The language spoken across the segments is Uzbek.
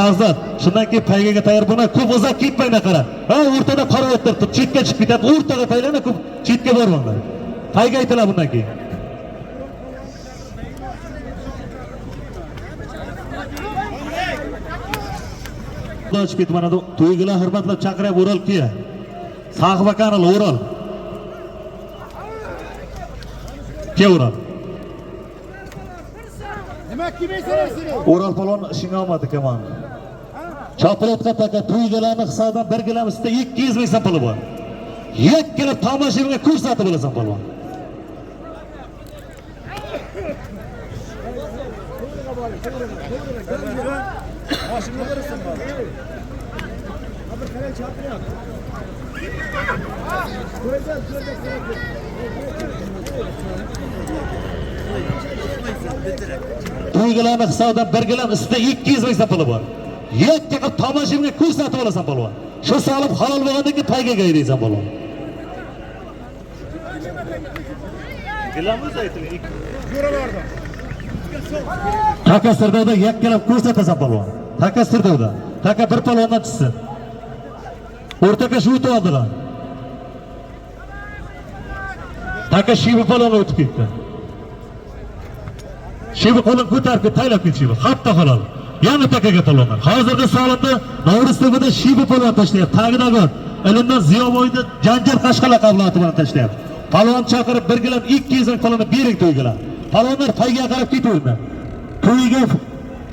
Azat, shundan keyin paygaga tayyor bo'lmay, ko'p uzoq ketmanglar qara. Ha, o'rtada qora o'tirib, chetga chiqib ketadi, o'rtaga tayyorlanib, ko'p chetga bormanglar. Payga aytinglar bundan keyin. Chiqib ketib mana to'ygilar hurmatlab chaqiryapti O'ral kuya. Saqib akanil O'ral. Ke O'ral. Nima kimaysiz? O'ral palon ishingga olmadi kaman. Chopiratga taka to'ygilarni hisobidan 1 gilam ustida 200 ming so'm puli bor. 2 kilo tomoshabinga ko'rsatib olasan palon. Mashina berasan bor. Bir qanday chaqiryapti. To'ygilarni hisobidan 1 gilam ustida 200 ming so'm puli bor. 2 kilo tomoshabinga ko'rsatib olasan palon. Shu solib halol bo'lgandan keyin paygaga ayraysan palon. Gilamimiz aytiling. Jo'ralarda. Taka Sirdaryoda 2 kilo ko'rsatasan palon. Taka Sirdaryoda. Taka bir palondan tushsin. O'rtaga shu o'tib oldilar. Taka Shiva palonga o'tib ketdi. Shiva qo'lini ko'tarib taylab ketdi Shiva. Xatda halol. Yana takaga palonlar. Hozirda solimda Navro'zdagi Shiva palon tashlayapti. Tagidagi ilmdan Ziyoboyni janjal qashqala qablati bilan tashlayapti. Palon chaqirib 1 gilam 200 ming palonni bering to'ygilar. Palonlar payga qarab ketaverdi.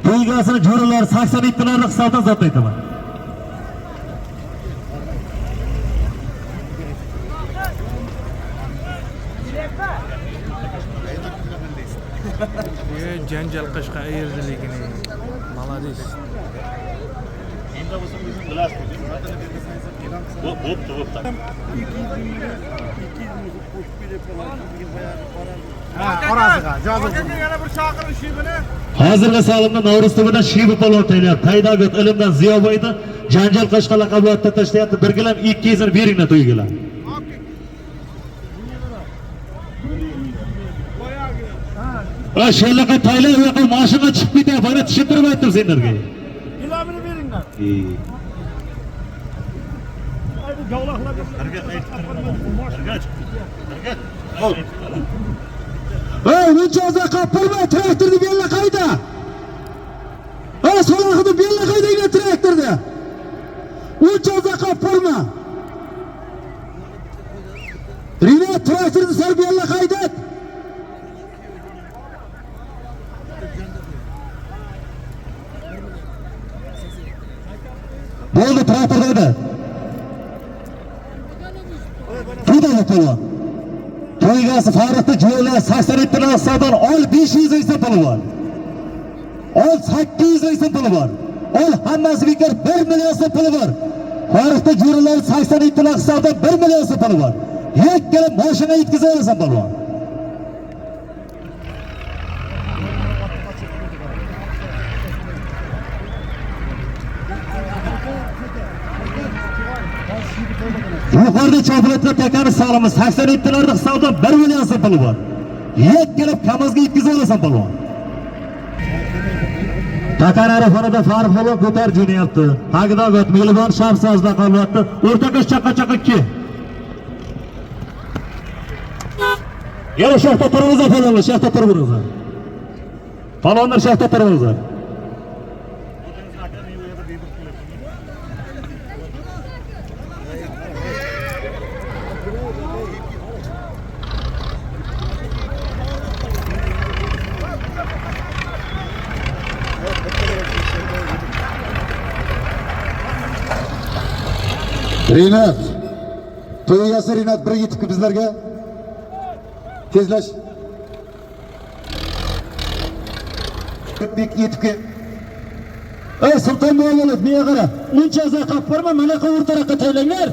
To'ygasini jo'ralar 82 larni hisobdan zot aytaman. Janjal qashqa ayirdiligini. Молодец. Endi bo'lsa o'zing bilasiz. Bo'pti. Ha, qorasiga yozilsin. Yana bir chaqirish shibini. Hozirgi salimda Navro'zdagi Shiva palon tayyorlayapti. Paydagot ilmdan Ziyoboyni janjal qashqala qablati tashlayapti. 1 gilam 200 ming beringlar to'ygilar. She'laqa taylar yo'q, mashina chiqib ketyapti. Mana tushuntirib aytdim senlarga. Gilamini beringlar. Haydi javlaqlarga. Ey, buncha qapirma, traktorni bella qayda? Ey, Solihni bella qayda traktorda? Buncha qapirma. Rinat traktorni sal bella qayda? Bo'ldi traktorda. To'yda palon. To'ygasi Farruxda jo'ylar 87 lar hisobidan ol 500 ming so'm puli bor. Ol 800 ming so'm puli bor. Ol hammasi bekor 1 million so'm puli bor. Farruxda jo'ralar 87 lar hisobidan 1 million so'm puli bor. 2 kilo mashina yetkazib olasan palon. Yuqorida chopiratlar takani solimiz 87 larni hisobidan 1 million so'm puli bor. 2 kilo kamazga yetkazib olasan palon. Takar arafonida Farruh palon ko'tar jo'nayapti. Tagidogot Mehlibon Shamsozda qolyapti. O'rtaga chaqa 2. Yana shaxta turibmiz palonlar, shaxta turibmiz. Palonlar shaxta turibmiz. Rinat, to'ygasi Rinat bir yetibki bizlarga. Tezlash. Yetibki. Ey Sulton Muhammad, menga qara. Uncha uzoq qolib borma, mana qovur tarafga taylanglar.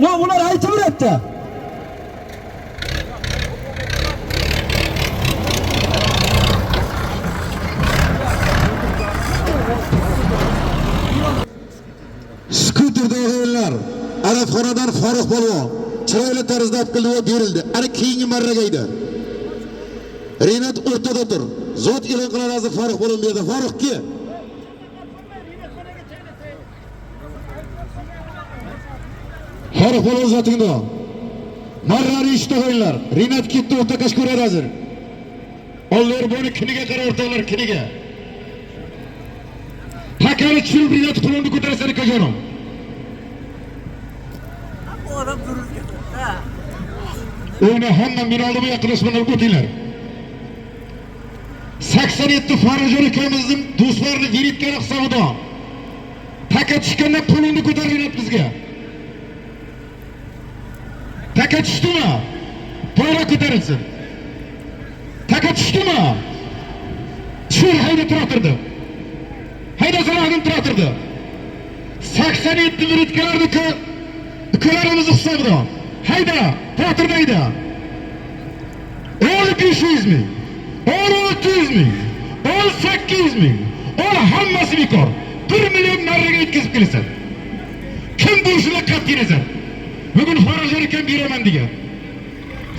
Va ular aytib beradi. Skuterda o'g'illar, Arabxonadan Farruh polvon chiroyli tarzda olib keldi va berildi. Ana keyingi marraga edi. Rinat o'rtada tur. Zot e'lon qilar hozir Farruh polvon berdi. Farruh ki. Faruk bola zatingda. Marrari işte koyunlar. Rinat gitti orta kaç ko'rar hazır. Onlar bunu kiniga qara o'rtoqlar kiniga. Hakari tushirib Rinat qo'lini ko'tarsa ko'jarim. Bu adam durur gibi. Ha. Oyuna hamma men oldima yaqinlashmalar o'tinglar. 87 Farajor akamizning do'stlarini Viritga hisobida. Taka tushganda qo'lini ko'tarib bizga. Taka tushdimi? To'g'ri ko'tarilsin. Taka tushdimi? Tushir hayda turatirdi. Hayda Salohiddin turatirdi. 87 Viritgalarniki ukalarimiz hisobida. Hayda turatirdi hayda. 500 ming, 600 ming, 800 ming, hammasi bekor. 1 million marraga yetkazib kelasan. Kim bo'lishini qat'iy nazar. Bugun Farajor akam beraman degan.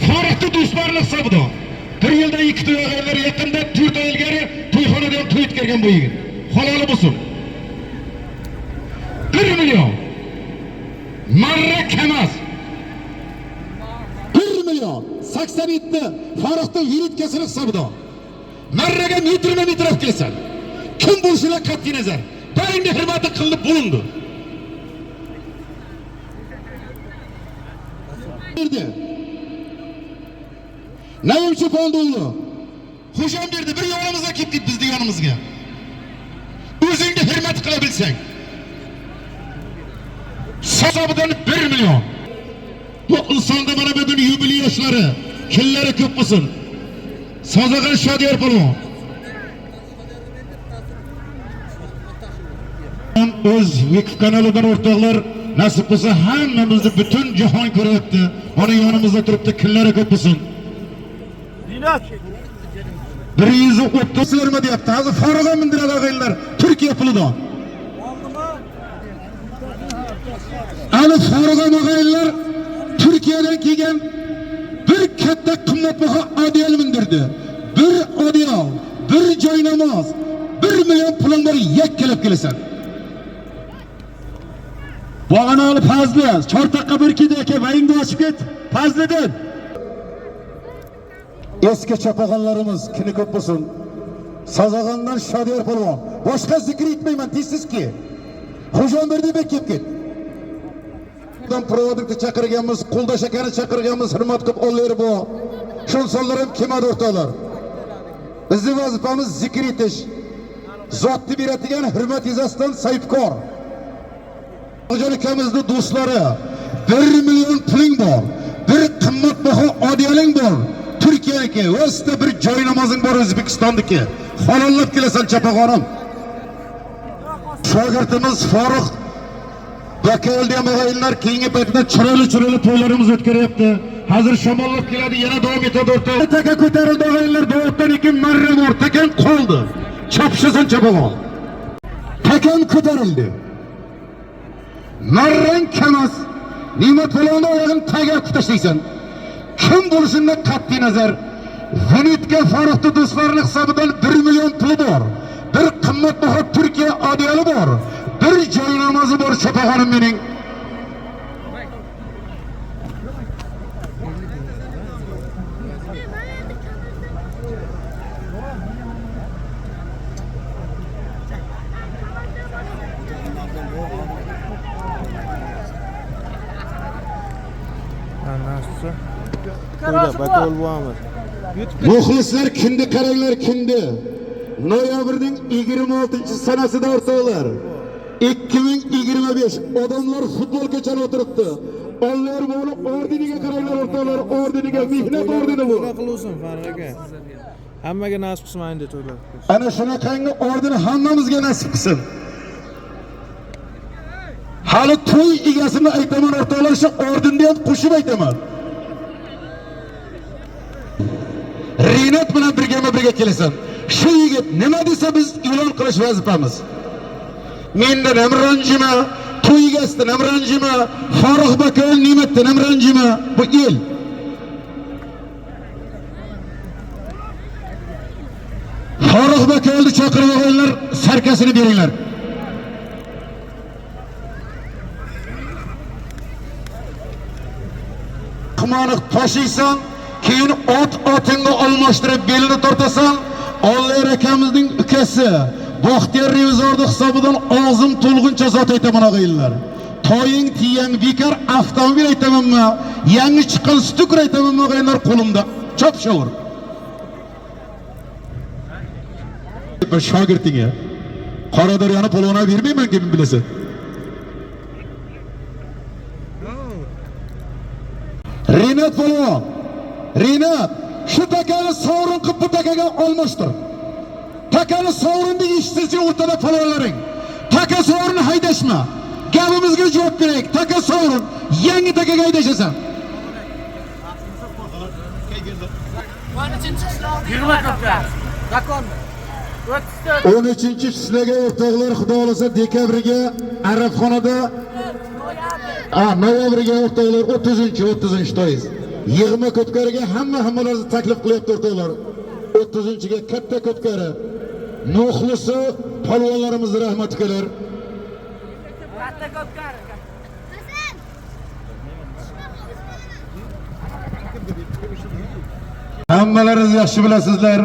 Faraqda do'stlarning hisobida. 1 yilda 2 to'y o'g'illar yaqinda 4 oy ilgari to'yxonada ham to'y o'tkazgan bu yigit. Haloli bo'lsin. 1 million. Marra kamas. 1 million 87 Faraqda Viritkasini hisobida. Marraga metrma metr olib kelasan. Kim bo'lishini qat'iy nazar. Baringni hurmati qilib bo'lindi. Berdi. Nayim Cho'pondo'g'li. Xo'jam berdi. Bir yonimizga kelib bizning yonimizga. O'zingni hurmat qila bilsang. Hisobidan 1 million. Bu insonda mana bugun yubiley yoshlari, killari ko'p bo'lsin. Sozag'an Shodiyor polvon. O'z YouTube kanalidan o'rtoqlar nasib bo'lsa hammamizni butun jahon ko'ryapti. Mana yonimizda turibdi, killari ko'p bo'lsin. Rinat. 130 verma deyapti. Hozir Farug'a mindiradi og'aylar. Turkiya pulidan. Ali Farug'a og'aylar Turkiyadan kelgan bir katta qimmatbaho adyal mindirdi. Bir adyal, bir joy namoz, 1 million pulim bor yakkalab kelasan. Bag'anoli Fazli, Chortoqqa bir kedi aka, vayingni ochib ket. Fazlidan. Eski chapag'onlarimiz kuni ko'p bo'lsin. Sazag'ondan Shodiyor polvon. Boshqa zikr etmayman, deysizki. Xo'jaonberdibek kelib ket. Bundan provodikni chaqirganmiz, Qo'ldosh akani chaqirganmiz, hurmat qilib ollar bu. Shu insonlar ham kelmadi o'rtoqlar. Bizning vazifamiz zikr etish. Zotni beradigan hurmat yuzasidan sayfkor. Xo'jalik akamizning do'stlari 1 million puling bor, bir qimmatbaho odyaling bor. Turkiyaniki, o'sda bir joy namozing bor O'zbekistondagi. Halollab kelasan chapag'onim. Shogirdimiz Faruk Bakaldi og'aylar keyingi paytda chiroyli to'ylarimiz o'tkaryapti. Hozir shamollab keladi, yana davom etadi o'rtoq. Taka ko'tarildi og'aylar, davlatdan ekin marra bor, takan qoldi. Chopshasan chapag'on. Takan ko'tarildi. Marrang kamas. Ne'mat bo'lganda oyog'ini taga tashlaysan. Kim bo'lishidan qat'iy nazar. Vinitga Faraqda do'stlarning hisobidan 1 million puli bor. Bir qimmatbaho Turkiya adyali bor. Bir joy namozi bor chapag'onim mening. Muxlislar kindi qaranglar kindi. Noyabrning 26-sanasida o'rtoqlar. 2025 odamlar futbolga chalib o'tiribdi. Onlar bunu ordiniga qaranglar o'rtoqlar, ordiniga mehnat ordini bu. Qilsin Farruh aka. Hammaga nasib qilsin endi to'ylar. Ana shunaqangi ordin hammamizga nasib qilsin. Hali to'y egasini aytaman o'rtoqlar, shu ordinni ham qo'shib aytaman. Rinat bilan birga kelasan. Shu yigit nima desa biz e'lon qilish vazifamiz. Mendan ham ranjima, to'y egasidan ham ranjima, Farruh Bakal ne'matdan ham ranjima. Bu el. Farruh Bakalni chaqirib olganlar, sarkasini beringlar. qimani toshiysan, keyin otingga almashtirib belini tortasan. Olloh akamizning ukasi Baxtiyor Revizorning hisobidan og'zim to'lguncha zot aytaman og'aylar. Toying tiyang bekar avtomobil aytamanmi? Yangi chiqqan stukur aytamanmi og'aylar qo'limda. Chop shovur. Bir shogirdingga Qoradaryoning polvona bermayman kim bilasa. Rinat polvon. Rinat, shu takani sovrin qilib bu takaga olmashtir. Takani sovrinni eshittirchi o'rtada polvonlaring. Taka sovrinni haydashma. Gapimizga javob kerak. Taka sovrin, yangi takaga haydashasan. 13-chi sizlarga o'rtoqlar, xudo xolasa dekabrga Arabxonada noyabrga o'rtoqlar 30-to'yingiz. Yig'ma ko'pkariga hammalarni taklif qilyapti o'rtoqlar. 30-ga katta ko'pkari. Muxlisi polvonlarimizni rahmat qilar. Katta ko'pkari. Hammalaringiz yaxshi bilasizlar.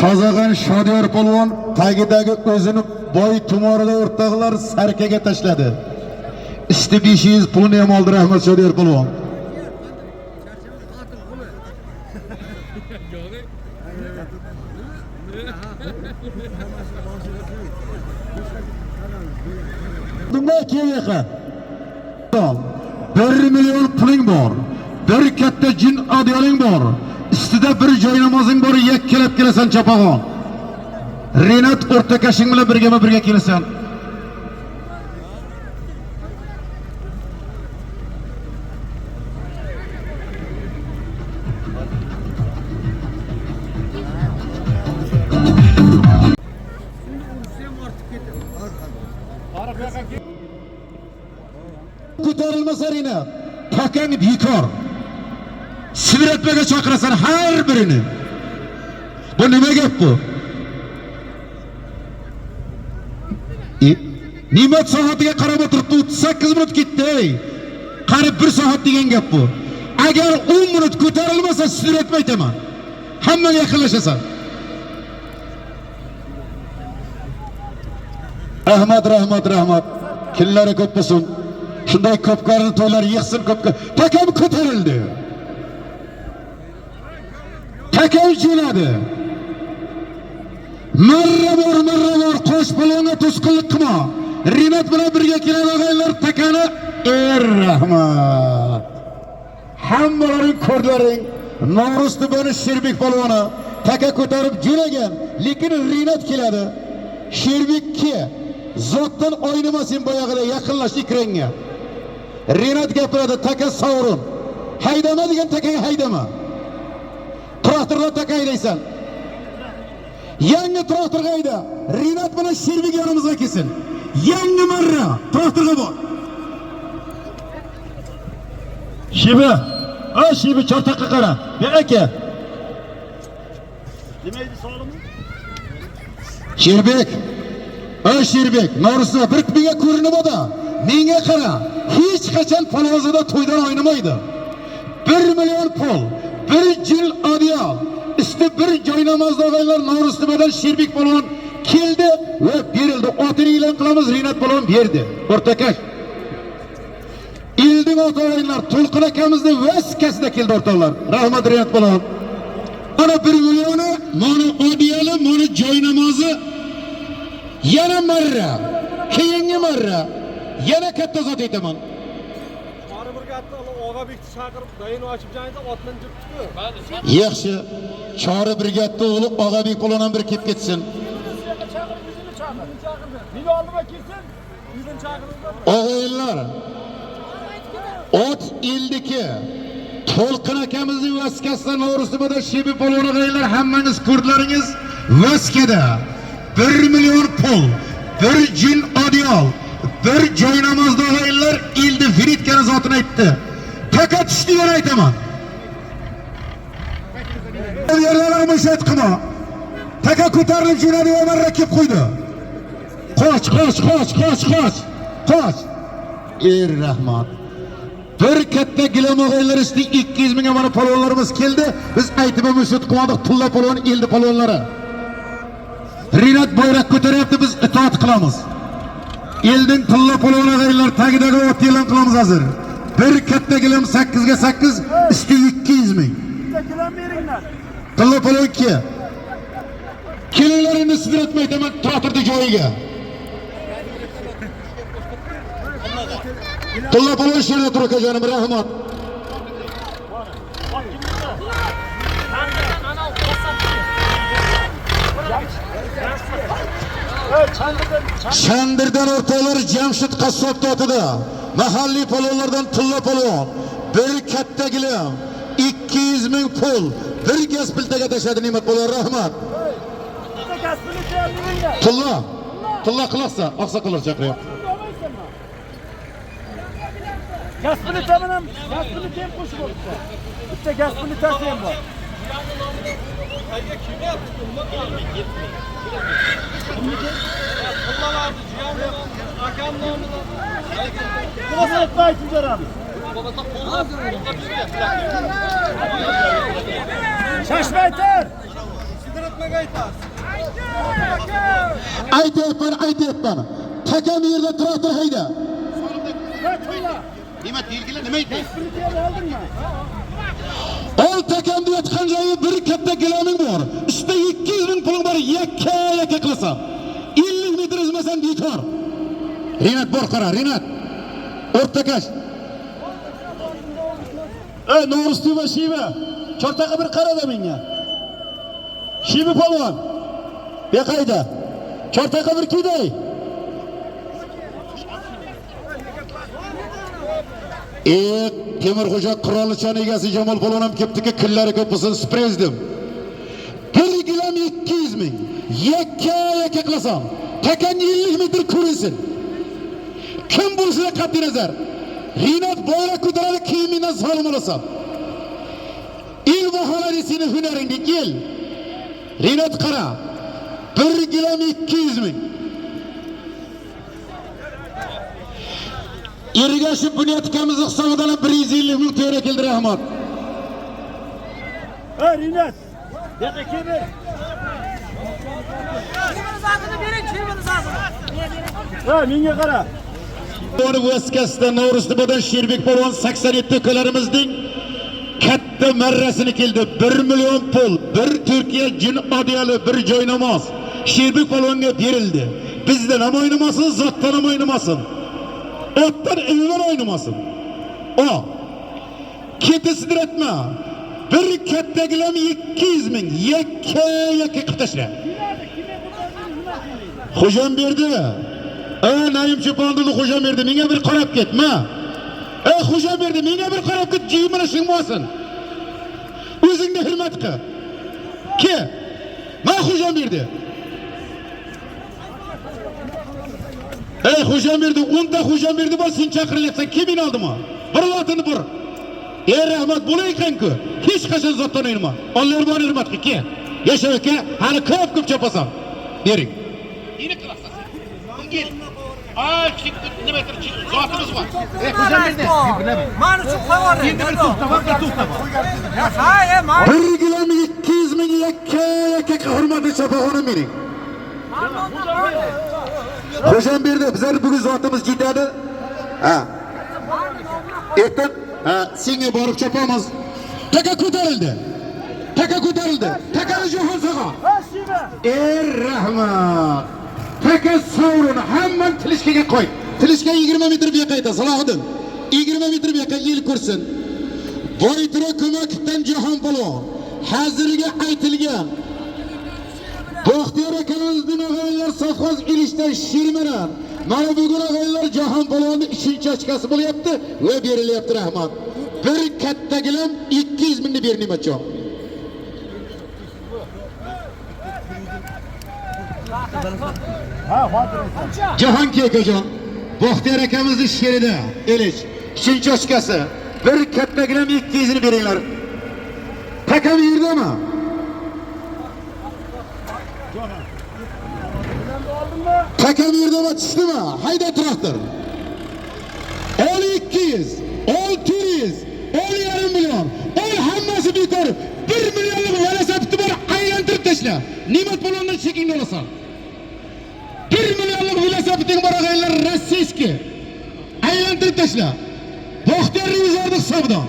Sozag'an Shodiyor polvon tagidagi o'zini boy tumorida o'rtoqlar sarkaga tashladi. Ishti 500 pulni ham oldi rahmat Shodiyor polvon. Bunga keyin 1 million puling bor. Bir katta jin adyoling bor. Ustida bir joy namozing bor, yakkalab kelasan chapag'on. Rinat o'rtakashing bilan birga kelasan. Ko'tarilmasa Rinat, takang bekor. Sivratmaga chaqirasan har birini. Bu nima gap bu? Nima soatiga qarab o'tiribdi? 38 minut ketdi. Qarib 1 soat degan gap bu. Agar 10 minut ko'tarilmasa sivratma aytaman. Hammaga yaqinlashasan. Rahmat. Kunlari ko'p bo'lsin. Shunday ko'pkarni to'ylar yig'sin ko'pka. Takam ko'tarildi. Takam jo'nadi. Marra bor, qo'sh polvonga to'sqinlik qilma. Rinat bilan birga keladiganlar takani rahmat. Hammalaring ko'rlaring Novruz tumani Sherbek polvoni taka ko'tarib jo'nagan, lekin Rinat keladi. Sherbekka zotdan oynamasin boyag'ida yaqinlash ekranga. Rinat gapiradi, taka sovrin. Haydama degan takaga haydama. Traktorda taka haydaysan. Yangi traktorga hayda. Rinat bilan Sherbek yonimizga kelsin. Yangi marra traktorga bor. Shibi chortoqqa qara. Bu aka. Nima edi sog'limi? Sherbek, Novruzda bir menga ko'rinib oda. Menga qara. Hech qachon palvozida to'ydan o'ynamaydi. 1 million pul, bir jil adyal, üstü bir joy namozda o'g'aylar Novruzda Sherbek polvon keldi va berildi. Otini e'lon qilamiz, Rinat polvon berdi. O'rtakash. İlding o'g'aylar To'lqin akamizni vaskasida keldi o'rtoqlar. Rahmat Rinat polvon. Mana 1 millioni, mana adyali, mana joy namozi. Yana marra, keyingi marra, yana katta zot aytaman. Qori brigadani Og'abekni chaqirib, dayini ochib joyida otdan turibdi-ku. Yaxshi. Chori brigadani o'g'li Og'abek polvon ham bir kelib ketsin. Meni oldima kelsin, uydan chaqirdi. O'g'aylar. Ot ildiki. To'lqin akamizning vaskasida Novruzda Sherbek polvon o'g'aylar hammangiz ko'rdlaringiz vaskada. 1 million pul, bir jin adyal, bir joy namozda o'g'aylar ildi Firitkani zotini aytdi. Taka tushdigan aytaman. Yerlarni mushat qilma. Taka ko'tarilib jo'nadi va marra kelib qo'ydi. Qoch. Rahmat. Bir katta gilam og'aylar işte 200 mingga mana polvonlarimiz keldi. Biz aytib o'mishut qildik Tulla polvon eldi polvonlari. Rinat bayroq ko'taryapti, biz itoat qilamiz. Eldin Tulla polvon og'aylar tagidagi ot e'lon qilamiz hozir. Bir katta gilam 8 ga 8, usti 200 ming. Gilam beringlar. Tulla polvon ki. Kelinglaringni sidratmayman traktorni joyiga. Tulla polvon sherda tur akajonim, rahmat. Chandirdan o'rtoqlar Jamshid qassob totida. Mahalliy polvonlardan Tulla polvon bir katta gilam 200 ming pul bir gaz piltaga tashladi Ne'mat polvon, rahmat. Tulla qilaqsa, oqsoqollar chaqiryapti. Gaz plitani ham qo'shib olibdi. Bitta gaz plitasi ham bor. Qayga kiryapti? Akam nomida. Buni aytmaysiz jaramiz. Shashmaytir. Sidratmaga aytasiz. Aytyapman. Takam yerda traktor hayda. Nima belgilar nima aytdi? Ol takam deyotgan joyi bir katta gilaming bor. Ishda 200 ming puling bor, yakka qilasan. 50 metr izmasan bekor. Rinat bor qara, Rinat. O'rtakash. No'ristiva Shiva. Cho'rtaqa bir qarada menga. Shiva polvon. Beqayda. Cho'rtaqa bir kiday. Temirxo'ja qirolichani egasi Jamol polvon ham kelibdiki, kunlari ko'p bo'lsin, sprezdim. 1 gilam 200 ming. Yakka qilasam, takan 50 metr ko'rinsin. Kim bo'lsa qat'iy nazar. Rinat bayroq ko'taradi, kiyimidan solim olasan. El baholari seni hunaringga kel. Rinat qara. 1 gilam 200 ming. Ergashib bunyatimiz hisobidan 150 ming to'g'ri keldi, rahmat. Rinat. Yo'q, keling. Kimini bering, kimini sazini. Menga qara. Buni Voskasda No'rislibodan Sherbek polvon 87 ukalarimizning katta marrasini keldi. 1 million pul, bir Turkiya jin odiyali, bir joy namoz Sherbek polvonga berildi. Bizdan ham o'ynamasın, zotdan ham o'ynamasın. Otdan evvel oynamasın. O. Keti sidratma. Bir katta gilam 200 ming. Yakka qiltashla. Xo'jam berdi. Naim Cho'pondini xo'jam berdi. Menga bir qarab ketma. Xo'jam berdi. Menga bir qarab ket. Jiyimini shingmasin. O'zingni hurmat qil. Ke? Men xo'jam berdi. Xo'jam berdi, 10 ta xo'jam berdi bor, sen chaqirilyapsan, kimin oldimi? Bir vatini bir. Rahmat bo'laykan-ku. Hech qachon zotdan o'ynama. Alloh bor hurmat qil, ke. Yasha aka, hali ko'p chapasan. Bering. Nima qilasan? Kel. Nima qilib zotimiz bor. Xo'jam berdi. Men uchun qo'yvoring. Endi bir to'xta. Ha, 1 gilam 200 ming yakka hurmatli chapaxonim bering. Xo'jam berdi, bizlar bugun zotimiz ketadi. Ertan, senga borib chopamiz. Taka ko'tarildi. Takani Jahon sog'a. Rahmat. Taka sovrini hamman tilishkaga qo'y. Tilishka 20 metr bu yoqqa ayta, Salohiddin. 20 metr bu yoqqa yil ko'rsin. Boytiro ko'makdan Jahon polvon. Hazirga aytilgan. Baxtiyor akamizning og'aylar safxoz ilishdan shirmaran. Mana bugun og'aylar Jahon polvonni 3-ochkasi bo'lyapti va berilyapti, rahmat. Bir katta gilam 200 mingni ber Ne'matjon. Jahon akajon, Baxtiyor akamizning sherida elish 3-ochkasi. Bir katta gilam 200 ni beringlar. Takam yerdami? Takam yerda va tushdimi? Hayda traktor. Ol 200, ol To'g'ri, 1 millionlik velosipedi bor, aylantirib tashla. Ne'mat polvondan chekingni olasan. 1 millionlik velosipeding bor ag'aylar rossiyski. Aylantirib tashla. Baxtiyor revizorning hisobidan.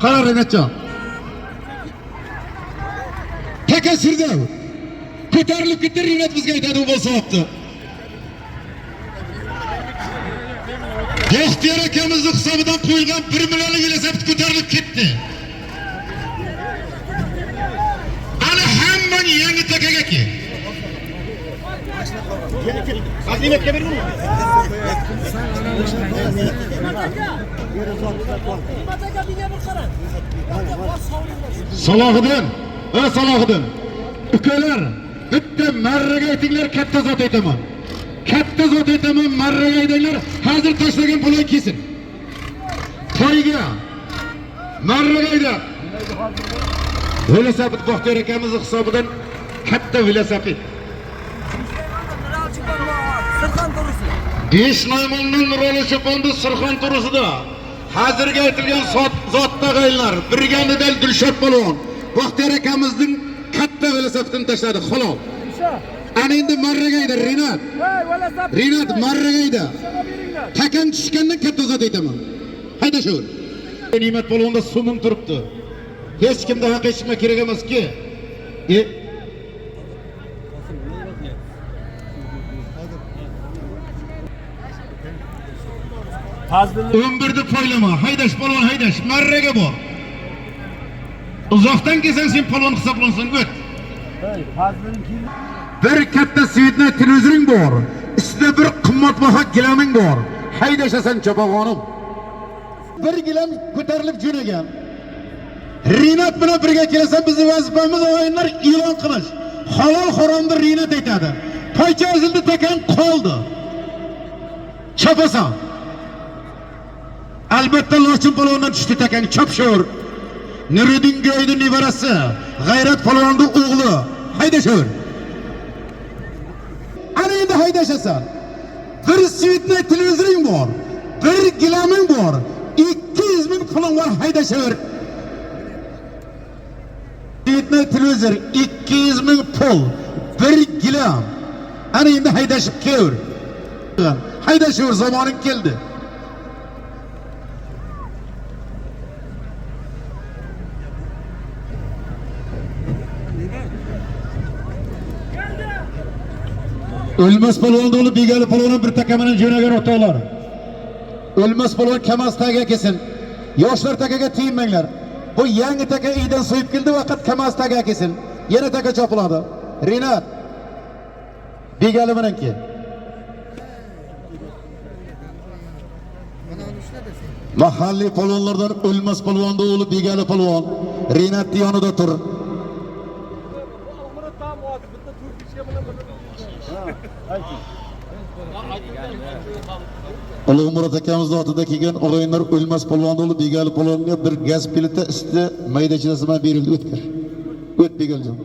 Qarar Regatjon. Taka sirda. Ko'tarilib ketdi, Renat bizga aytadi, u bo'lsa bo'pti. Baxtiyor akamizning hisobidan qo'yilgan 1 millionlik velosiped ko'tarilib ketdi. Ana hammani yangi takaga kel. Qazlimetga berdingmi? Salohiddin, Salohiddin. Ukalar, bitta marraga aytinglar, katta zot aytaman. Katta zot aytaman, marraga aytinglar, hozir tashlagan pulni kesin. To'yga marraga ayda. Velosiped Baxtiyor akamizning hisobidan katta velosiped. Beşnaymonning Nurali fondi Sirxon turusida hozirgi aytilgan zotda g'aylar birganidan Dilshod polvon Baxtiyor akamizning katta velosipedini tashladi, xolos. Ana endi marragayda Renat. Renat marragayda. Takan tushgandan katta zot aytaman. Hayda shu. Ne'mat polvonda sumim turibdi. Hech kimda haq eshitma kerak emas-ki. Ömbirni poylama, haydash polvon haydash, marraga bor. Uzoqdan kelsan sen polvon hisoblansan, o't. Bir katta svetna televizoring bor. Ustida bir qimmatbaho gilaming bor. Haydashasan chopag'onim. Bir gilam ko'tarilib jo'nagan. Renat bilan birga kelasan, bizning vazifamiz o'yinlar e'lon qilish. Halol haromni Renat aytadi. Poycha ezildi, takan qoldi. Chopasan. Albatta Lochin polvondan tushdi takan, chopshur. Nuriddin Go'yning nevarasi, G'ayrat polvonning o'g'li. Haydashur. Ana endi haydashasan. Bir svetna televizoring bor, bir gilaming bor, 200 ming puling bor, haydashur. Svetna televizor 200 ming pul, bir gilam. Ana endi haydashib kel. Haydashur, zamoning keldi. O'lmas polvon o'g'li Begali polvon bir takamini jo'nagan o'toqlar. O'lmas polvon Kamaz taga kelsin. Yoshlar tagaga tegmanglar. Bu yangi taka uydan so'yib keldi, vaqt Kamaz taga kelsin. Yana taka chopiladi. Renat. Begali bilanki. Mahalliy polvonlardan O'lmas polvon o'g'li Begali polvon Renat yonida tur. Ulug' Murod akamizning otida kelgan o'g'aylar O'lmas polvon o'g'li Begali polvonga bir gaz pilita ustida maydachasidan berildi, o'tkir. O't Begaljon.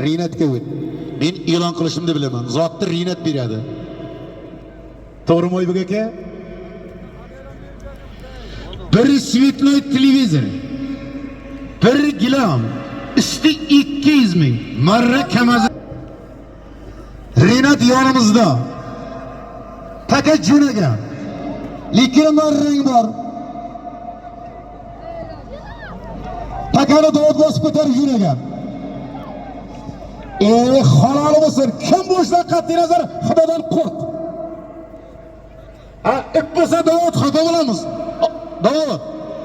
Renatga o't. Men e'lon qilishimni bilaman. Zotni Renat beradi. To'g'rimi Oybek aka? Bir svetnoy televizor, bir gilam, usti 200 ming. Marra Kamaz. Renat yonimizda. Taka jo'nagan. Lekin marrang bor. Takani dovud bosib ko'tarib jo'nagan. Halol bo'lsin. Kim bo'shdan qat'iy nazar Xudodan qo'rq. Ip bo'lsa dovud xafa bo'lamiz. Dovud,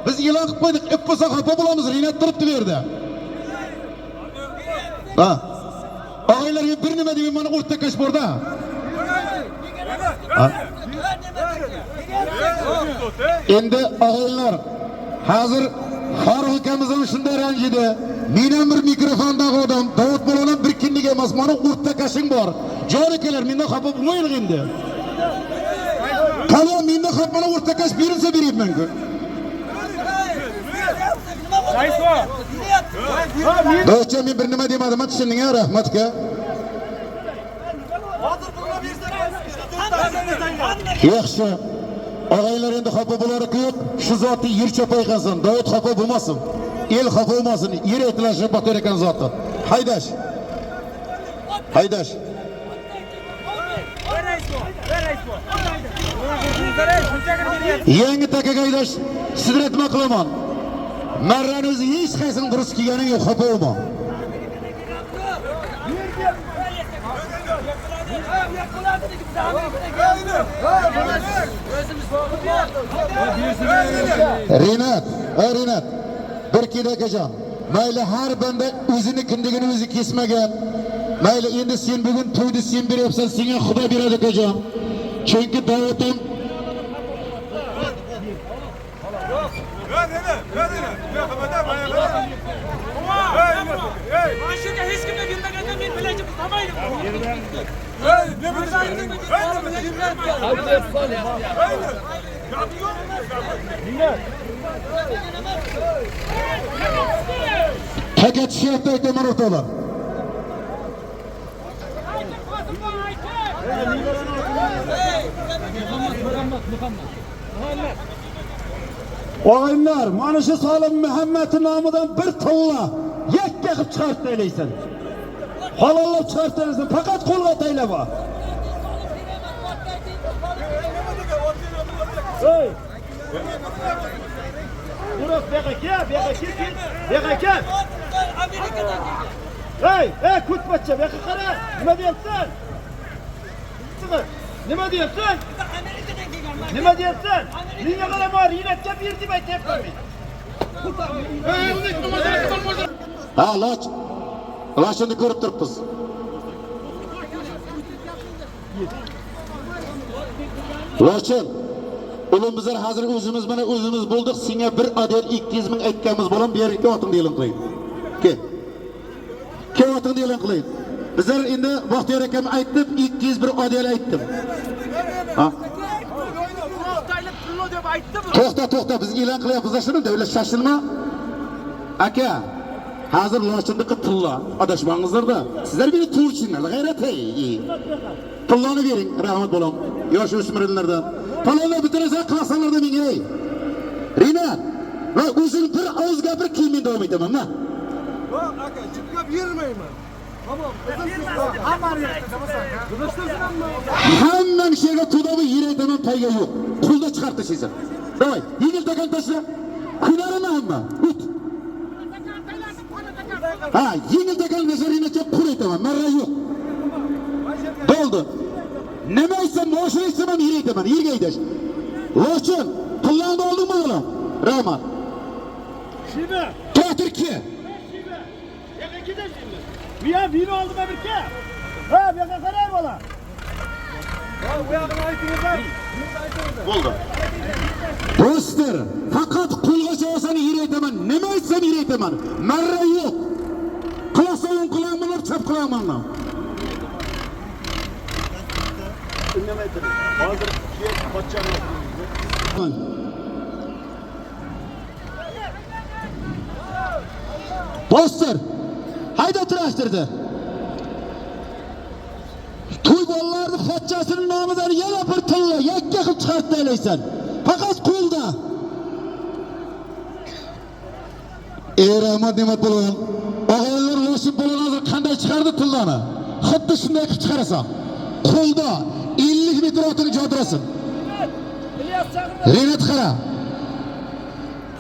biz e'lon qilib qo'ydik, ip bo'lsa xafa bo'lamiz. Renat turibdi bu yerda. Og'aylarga bir nima deyman, mana o'rta kash borda. Endi og'aylar, hozir Farruh akamiz ham shunday ranjidi. Men ham bir mikrofondagi odam, Davud polvon bir kunlik emas, mana o'rta kashing bor. Jon akalar, mendan xafa bo'lmaylik endi. Qalon mendan xafa, mana o'rta kash berilsa berayman-ku. Do'stlar, men bir nima demadim, tushunding-a, rahmatga. Yaxshi. Ağaylar endi xafa bo'lar yo'q. Shu zotni yer chopay qilsin. Davud xafa bo'lmasin. El xafa bo'lmasin. Yer etlashib botar ekan zotni. Haydash. Haydash. Yangi takaga haydash. Sidratma qilaman. Marrani o'zi hech qaysini durust kelganing yo'q, xafa bo'lma. Rinat, bir kida akajon. Mayli har banda o'zini kindigini o'zi kesmagan. Mayli endi sen bugun to'yni sen beryapsan, senga Xudo beradi akajon. Chunki Davudim Aşırı hiç kimse bilmegende men bilacağım tamayım. paket şiyatda aytaman o'rtoqlar. Ağaylar, mana shu Solim Muhammadning nomidan bir tilla yakka qilib chiqarib taylaysan. Halollab chiqarib taylaysan, faqat qo'lga taylama. Hey! Burak beka. Hey, kutbacha, beka qara. Nima deyapsan? Nima deyapsan? Nima deyapsan? Menga qarama, Rinatga ber deb aytyapman men. Ha, Lochni ko'rib turibmiz. Lochin, ulumizlar hozir o'zimiz mana o'zimiz bo'ldik. Senga bir adel 200 ming aytganmiz bo'lam, bu yerga otingni e'lon qiling. Kel otingni e'lon qiling. Bizlar endi Baxtiyor akam aytib, 201 adel aytdim. Ha? To'xta, biz e'lon qilyapmiz shuni, davlat shoshilma. Aka, hozir Lochinniqi tilla, adashmangizlar-da. Sizlar meni to'g'richilar, g'ayrat ey. Pillani bering, rahmat bo'lam. Yosh o'smirlardan. Palonlar bitirasa qilasanlarda menga ey. Rinat, va o'zing bir og'iz gapir, keyin men davom etaman, ha? Yo'q, aka, jibga bermayman. Tamam, Hamma kishiga to'dobı yer aytaman, payga yo'q. Qo'lda chiqarib tashlaysan. Davay, yengil takan tashla. Kunarimi hamma? O't. Ha, yengil takan nazariyatga qo'l aytaman, marra yo'q. Bo'ldi. Nima aytsam, moshina aytsam ham yer aytaman, yerga aytash. Lochin, pullarni oldingmi o'g'lim? Rahmat. Shima. To'tirki. Yo'q, ketashingmi? Bu ham vino oldima birga. Ha, bu yoqqa qarang bola. Bu yoqni aytingizlar. Bo'ldi. Do'stlar, faqat qo'lga olsang yer aytaman, nima aytsam yer aytaman. Marra yo'q. Qilasan qilaman, chap qilaman. Indamay turing. Hozir ket qochchani. Do'stlar, hayda turashtirdi. To'y bolalarning xo'jasining nomidan yana bir tilla yakka qilib chiqarib taylaysan. Faqat qo'lda. Rahmat nemat bo'lgan. Og'aylar Lochin bo'lganlar qanday chiqardi tillani? Xuddi shunday qilib chiqarasan. Qo'lda 50 metr o'tini jodirasin. Rinat qara.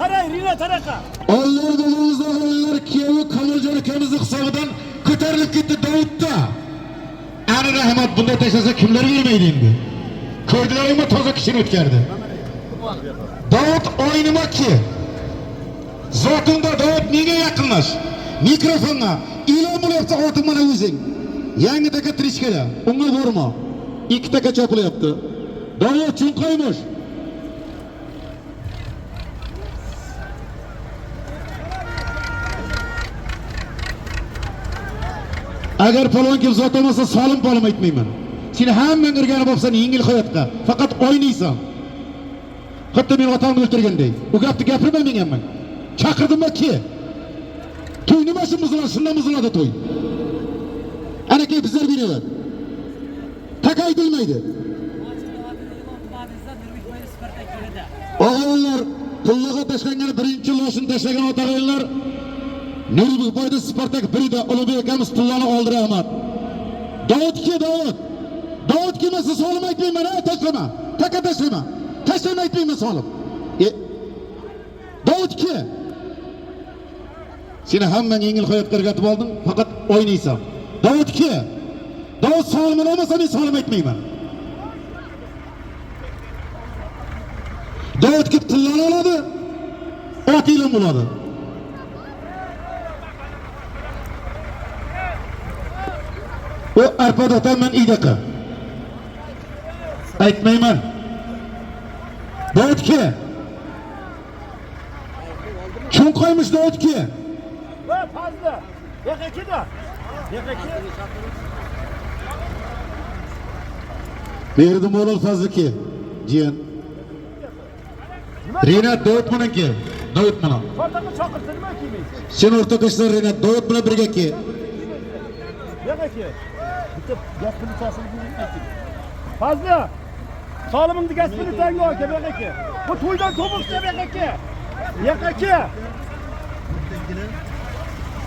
Qarang, Rinat taraqa. Onlar bo'lmizda o'g'illar kiyovi Kamoljon akamizning hisobidan ko'tarilib ketdi Davudda. Ani rahmat, bunday tashlasa kimlar bermaydi endi? Ko'rdilarmi, toza kishini o'tkardi. Davud o'ynamaki. Zotingda Davud menga yaqinlash. Mikrofonga e'lon bo'lyapti otim mana o'zing. Yangi taka trishkada. Unga borma. 2 taka chopilyapti. Davud chunqaymish. Agar palon kim zot olmasa Solim palon aytmayman. Seni hamma o'rganib bo'lsan yengil hayotga. Faqat o'ynaysan. Xuddi men otamni o'ltirganday. U gapni gapirma menga ham. Chaqirdimmi-ki? To'y nimasi muzladi, shundan muzladi to'y. Anaki bizlar beradi. Taka aytilmaydi. Ağalar, pullaga taşlangan birinchi loshini tashlagan otag'aylar. Nuribek boyda Spartak birida Ulug'bek akamiz pullani oldi rahmat. Davud kelmasa solim aytmayman, tashlama. Taka tashlama. Tashlama aytmayman solim. Davud ke. Seni hamma yengil hayotga o'rgatib oldim, faqat o'ynaysan. Davud ke. Davud solim olmasa men solim aytmayman. Davud kelib pullani oladi. Ot ilm bo'ladi. O arpadoqdan men idaqa. Aytmayman. Davud ke. Kim qo'ymish Davud ke? Va fazla. Yakakida. Berdim bo'lol fazla ke. Jiyan. Renat Davud bilan ke. Davud bilan. Fotoga chaqirsa nima kelmaysiz? Sen o'rtoqlar Renat Davud bilan birga ke. Yakaki. Bitta gaz plitasini ayting. Fazla. Solimingni gaz plitangni ol, yakaki. Bu to'ydan to'moqcha yakaki.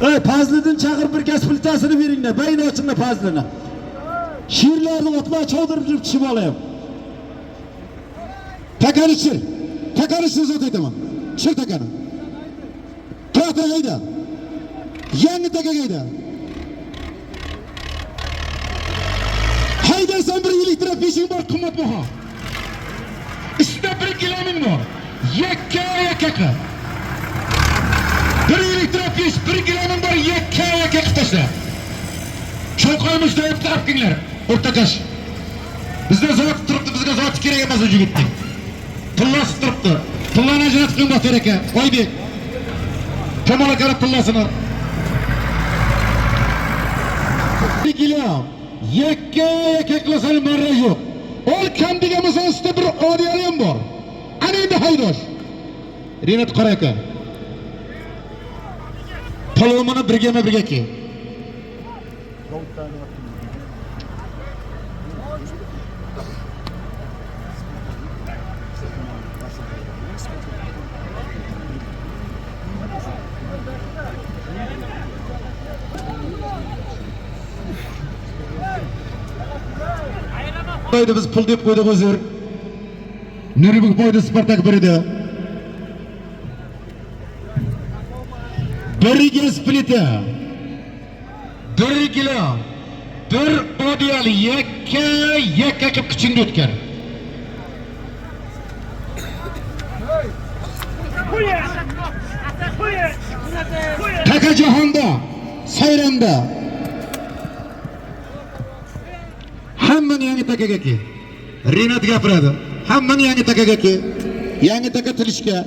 Ey, Fazliddin chaqirib bir gaz plitasini beringlar. Bayni ochinglar Fazlini. Shirlarni o'tma cho'dirib tushib olayim. Takani so'z aytaman. Shir takani. Traktor hayda. Yangi takaga hayda. Haydaysan bir elektron peshing bor qimmatbaho. Ishda bir kilomin bor. Yakka. Bir elektron pesh, bir kilomin bor, yakka tashla. Cho'qolmish deb tarafkinglar. O'rtaqash. Bizga zavod turibdi, bizga zavod kerak emas o'zi yigitning. Pullasi turibdi. Pullani ajratib qo'ying Baxtiyor aka. Oybek. Kamol aka pullasini. Yakka qilasan marra yo'q. Ol kam degan masalada bir odiyali ham bor. Ana endi haydosh. Renat qora aka. Palomini birga ke. Boyda biz pul deb qo'ydik o'zir. Nuribek boyda Spartak birida. Bir gaz plita. 1 kilo. 1 odiyal yakka qilib qichingda o'tgan. Taka jahonda, sayramda. Hammani yangi takaga ke. Renat gapiradi. Hammani yangi takaga ke. Yangi taka tilishga.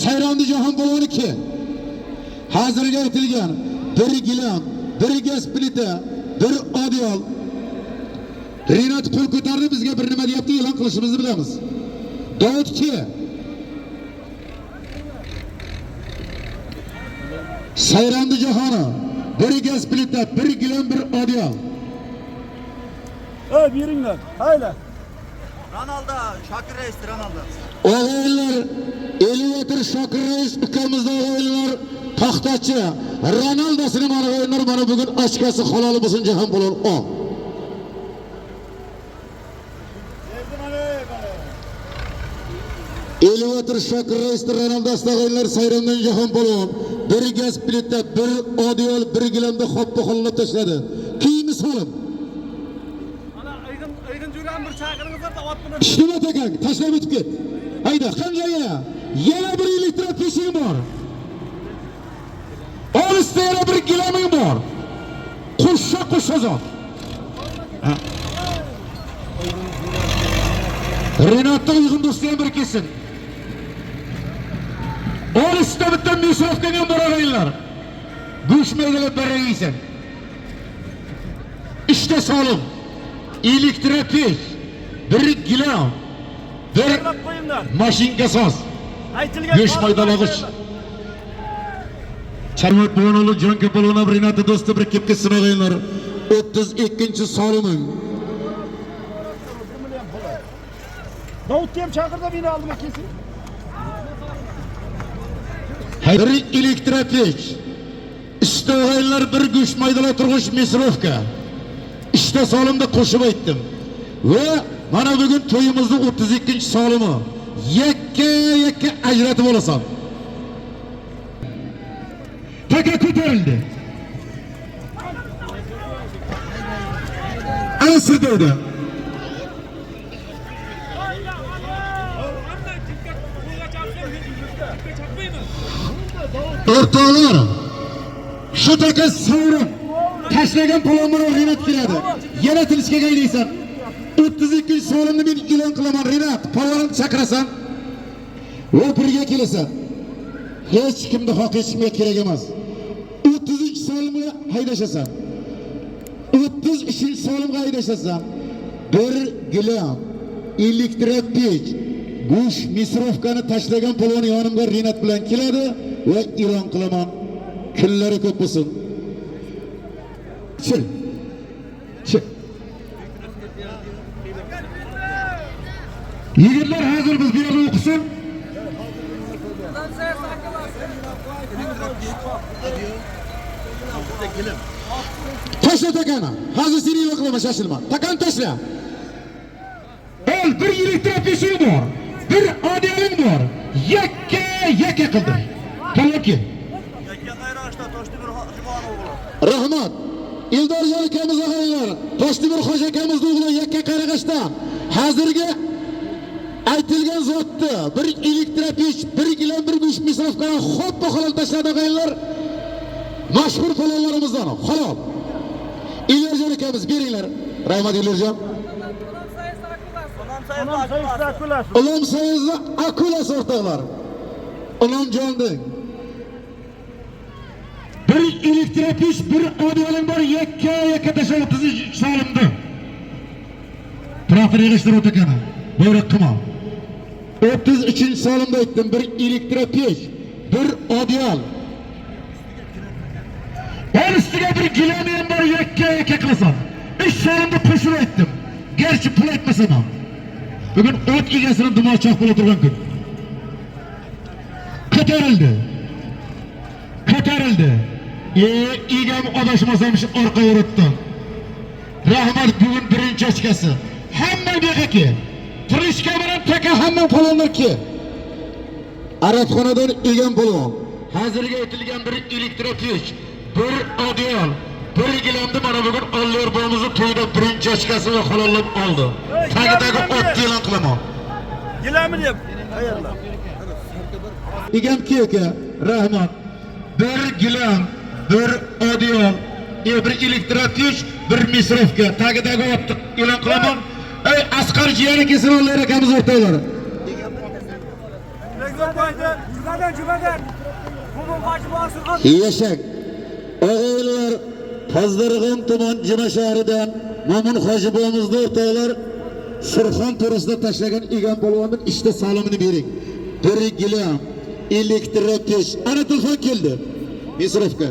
Sayramda jahon bo'loni ke. Hozirga aytilgan 1 gilam, 1 gaz plita, 1 odiyal. Renat qo'l ko'tardi, bizga bir nima deyapti, e'lon qilishimizni bilamiz. Davud ke. Sayramda jahoni 1 gaz plita, 1 gilam, 1 odiyal. Beringlar. Hayla. Ronaldo, Shokir Reis, Ronaldo. O'g'illar, elevator Shokir Reis ukamizning o'g'illar paxtachi. Ronaldosini mana o'g'illar mana bugun ochkasi halol bo'lsin jahon bo'lur. Elevator Shokir Reis Ronaldosini o'g'illar sayramdan jahon bo'lur. 1 gaz plita, 1 odiyal, 1 gilamda xoppa xollab tashladi. Kiyimi solim. Ishtima takan, tashlab o'tib ket. Hayda, qanjaya. Yana bir elektron peshing bor. Olisda yana bir gilaming bor. Qo'shqa zot. Renatda uyg'un do'sti ham bir kelsin. Olisda bitta misofga ham bor o'g'illar. Go'shmaydilar baraysan. İşte solim. Elektron pesh. 1 gilam. 1 mashinka soz. Go'sht maydalag'ich. Charmat Bono'lu Jon Kapolonov Renat do'sti bir kelib ketsin o'g'illar. 32-soliming. Davudni ham chaqirdi, meni oldiga kelsin. Bir elektrapech. İşte og'aylar bir go'sht maydala turg'ish Misrovka. İşte solimda qo'shib aytdim. Va mana bugun to'yimizning 32-solimi. Yakka ajratib olasan. Taka ko'tarildi. Asirda. O'rtoqlar, shu taka sovrin tashlagan palonlar Rinat keladi. Yana tilishga qaydaysan. 32-solimni men e'lon qilaman Rinat. Palonni chaqirasan. Va birga kelasan. Hech kimni haqi hech kimga kerak emas. 33-solimga haydashasan. 33-solimga haydashasan. Bir gilam elektrapech Gush Misrovkani tashlagan paloni yonimga Rinat bilan keladi va e'lon qilaman. Kunlari ko'p bo'lsin. Chiq. Yigitlar hozir biz bu yerda o'qisin. Taşla takana. Hazır seni e'lon qilaman, shoshilma. Takan taşla. El bir elektrapeching bor. Bir odaming bor. Yakka qildi. Palonki. Rahmat. Eldorjon akamiz og'aylar, Toshtemir Xo'ja akamizni o'g'li yakka qarag'ashda hozirgi aytilgan zotni bir elektrapech, bir gilam bir go'sht Misrovkani xuddi halol tashladi og'aylar. Mashhur palonlarimizdan halol. Eldorjon akamiz beringlar. Rahmat Eldorjon. Ulom sayizda akulas o'rtoqlar. Ulom jonding. Bir elektrapech, bir odaming bor, yakka tashlab 33-solimda. Traktor yig'ishtirib o'takani. Buyruq qilma. 33-solimda aytdim, bir elektrapech, bir odam. Ustiga bir gilam ham bor, yakka qilasan. 3-solimda qo'shib aytdim. Gerçi pul etmasam ham. Bugun o't egasini dimoqchoq bo'la turgan kun. Ko'tarildi. Egam adashmasam shu orqa o'rotdi. Rahmat bugun birinchi ochkasi. Hamma begaki. Turishga bilan taka hamma palonlarki. Arabxonadan egam palon. Hozirga aytilgan bir elektrapech, bir odam, bir gilamni mana bugun Alloh bo'limizni to'yda birinchi ochkasi va halollab oldi. Tagidagi ot e'lon qilaman. Gilamni deb. Qayerlar? Egam aka, rahmat. Bir gilam, bir odam, bir elektrapech, bir Misrovka. Tagidagi ot e'lon qilaman. Ey Asqar jiyani kesin Alloh akamiz o'rtoqlari. Yashak. Og'aylar Pazdarg'om tuman Juma shahridan Mo'min Hoji bo'lamizni o'rtoqlar Surxon to'risida tashlagan egan polvonning ishda salomini bering. Bir gilam elektrapech. Ana telefon keldi. Misrovka.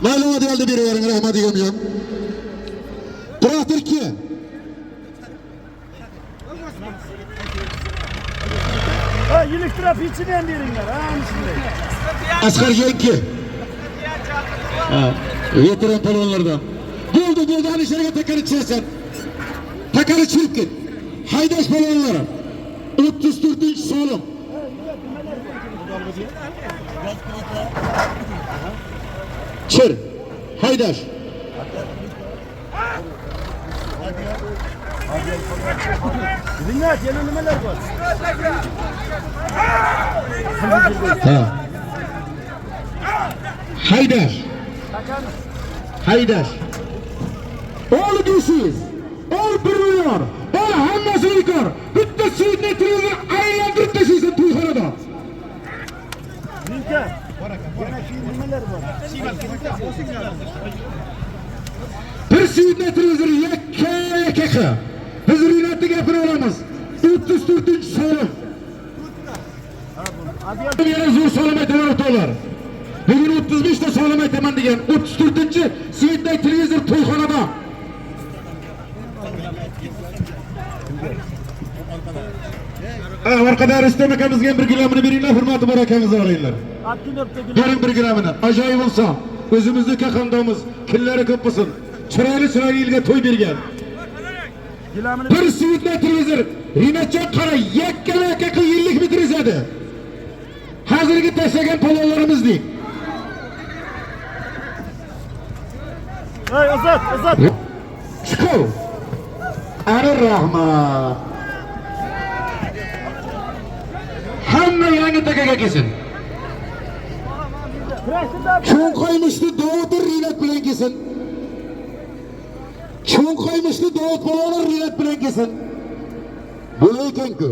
Ma'lumot oldi beravering rahmat egamjon. Traktor ki. Elektrapechni ham beringlar. Shunday. Asqar Jenki. Veteran palonlardan. Bo'ldi, ana sherga takani chiqasan. Takani chiqib ket. Haydash palonlari. 34-solim. Chir. Haydash. Rinat, yana nimalar bor? Haydash. Ol deysiz. Ol bir million. Ol hammasi bekor. Bitta suyni televizor aylantirib tashlaysan to'yxonada. Rinka. Yana nimalar bor? Bir suyni televizor yakka. Biz Rinatni gapira olamiz. 34-solim. Yana zo'r solim aytaman o'rtoqlar. Bugun 35 ta solim aytaman degan. 34-suyitdagi televizor to'yxonada. Orqada Rustam akamizga 1 gramini beringlar, hurmatli bor akamizni olinglar. Bering 1 gramini. Ajoyib bo'lsa, o'zimizni qaqandamiz, killari ko'p bo'lsin. Chiroyli yilga to'y bergan. Bir suyutli televizor, Rinatjon qara, yakka yillik bitirizadi. Hozirgi tashlagan polvonlarimizning. Hey, Azat. Chiqov. Ana rahmat. Hamma yangi takaga kelsin. Cho'ng qo'ymishni Davud Rinat bilan kelsin. Cho'ng qo'ymishni Davud polvon Rinat bilan kelsin. Bo'laykan-ku.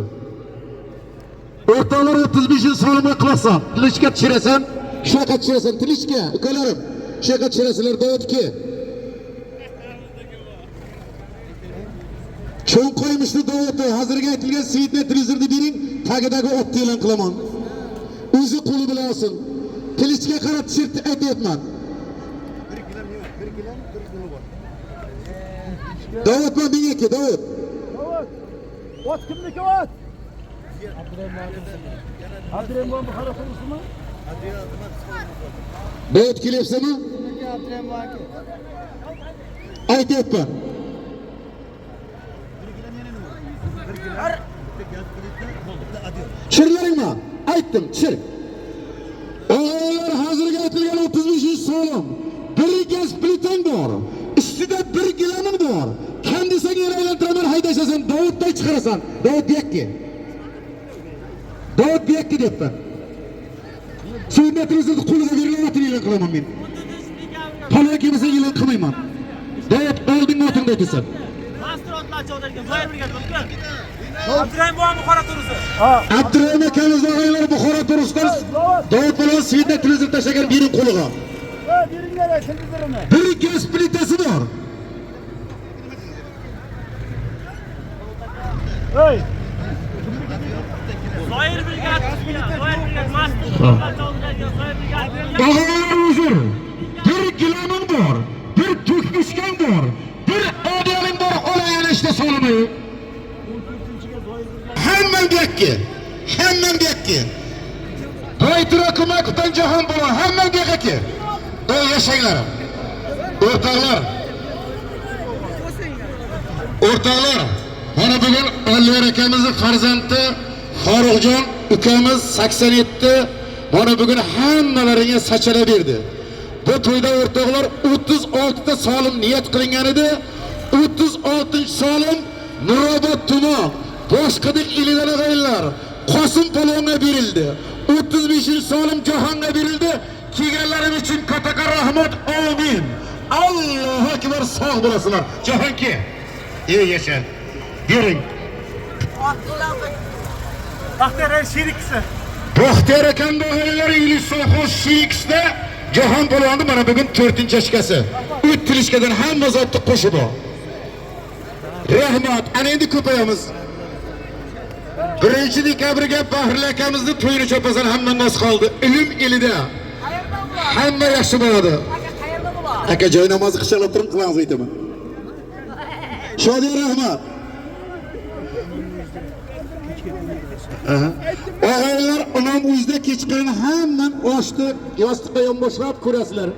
O'rtoqlar 35 solimga qilasan. Tilishga tushirasan, shunaqa tushirasan, tilishga, ukalarim. Shunaqa tushirasizlar Davudga. Cho'ng qo'ymishni Davud, hozirga aytilgan siyitni televizorni bering, tagidagi otni e'lon qilaman. O'zi qo'li bilan olsin. Tilishga qarab tushirib aytayapman. 1 gilam 1 kilo bor. Davud bilan menga Davud. Ot kimniki ot? Abdurahmon bu qara turibsizmi? Davud kelyapsizmi? Aytayapman. Chirlaringmi? Aytdim, chir. O'g'illar hozirga aytilgan 35-so'lim. Bir gaz plitang bor. Ustida 1 gilaming bor. Kendisini aylantiraman haydashasan, Davudday chiqarasan. Davud buyakki. Davud buyakki deyapman. Sunnatimizni qo'liga berilib e'lon qilaman men. Palon kelmasa e'lon qilmayman. Davud oldinga o'tingda aytasan. Mastrotlar cho'dirgan, zo'r birga turibdi. Abdurahmon Buxoro turusi. Abdurahmon akamiz o'g'illar Buxoro turusidan Davud bilan Svidna televizor tashlagan bering qo'liga. Beringlar televizorini. 1 gaz plitasi bor. Hey. Zo'r birga mastrotlar cho'dirgan, zo'r birga. O'g'illar uzr. 1 gilaming bor, 1 to'kmishgan bor, 1 odaming bor, olayana ishda solimi. Hammang yakki. Baytira kumakdan jahon bo'lar, hammang yakki. Ey yashanglar. O'rtoqlar, mana bugun Alvar akamizning farzandi Farruxjon ukamiz 87, mana bugun hammalaringa sachala berdi. Bu to'yda o'rtoqlar 36 ta solim niyat qilingan edi. 36-solim Nurobod tuman boshqadek ilidan g'aylar Qosim polvonga berildi. 35-solim Jahonga berildi. Kelganlarim uchun katta rahmat. Amin. Allohu akbar, sog' bo'lasizlar. Jahonki. Ey yasha. Bering. Baxtiyor sherikisi. Baxtiyor akamning o'g'illari Ilis So'xoz sherikisida Jahon polvonni mana bugun 4-ochkasi. O'ttilishkadan hamma zotni qo'shib bor. Rahmat. Ana endi ko'payamiz. 1-dekabrga Bahri akamizni to'yini cho'pasan hamma nos qoldi. Ilm elida. Hamma yaxshi bo'ladi. Aka joy namozi qishalab turing, qilamiz aytaman. Shodiya rahmat. O'g'illar imom uyda kechqurun hamma oshni yostiqqa yonboshlab ko'rasizlar.